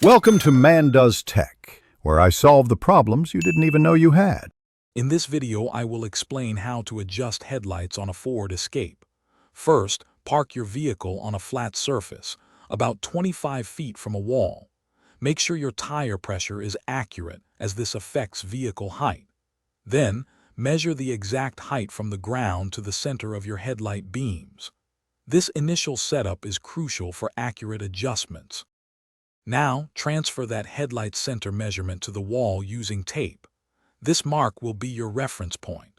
Welcome to Man Does Tech, where I solve the problems you didn't even know you had. In this video, I will explain how to adjust headlights on a Ford Escape. First, park your vehicle on a flat surface, about 25 feet from a wall. Make sure your tire pressure is accurate, as this affects vehicle height. Then, measure the exact height from the ground to the center of your headlight beams. This initial setup is crucial for accurate adjustments. Now, transfer that headlight center measurement to the wall using tape. This mark will be your reference point.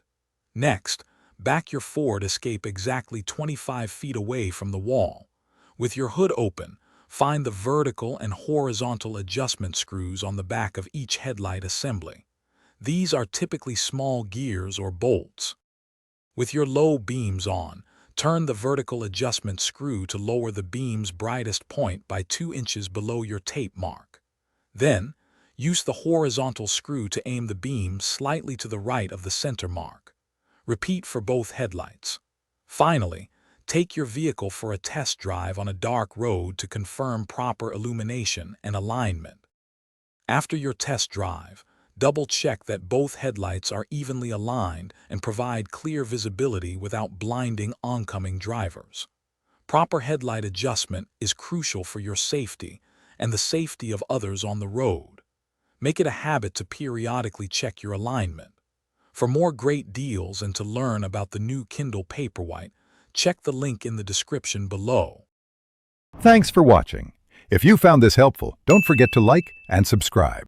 Next, back your Ford Escape exactly 25 feet away from the wall. With your hood open, find the vertical and horizontal adjustment screws on the back of each headlight assembly. These are typically small gears or bolts. With your low beams on, turn the vertical adjustment screw to lower the beam's brightest point by 2 inches below your tape mark. Then, use the horizontal screw to aim the beam slightly to the right of the center mark. Repeat for both headlights. Finally, take your vehicle for a test drive on a dark road to confirm proper illumination and alignment. After your test drive, double-check that both headlights are evenly aligned and provide clear visibility without blinding oncoming drivers. Proper headlight adjustment is crucial for your safety and the safety of others on the road. Make it a habit to periodically check your alignment. For more great deals and to learn about the new Kindle Paperwhite, check the link in the description below. Thanks for watching. If you found this helpful, don't forget to like and subscribe.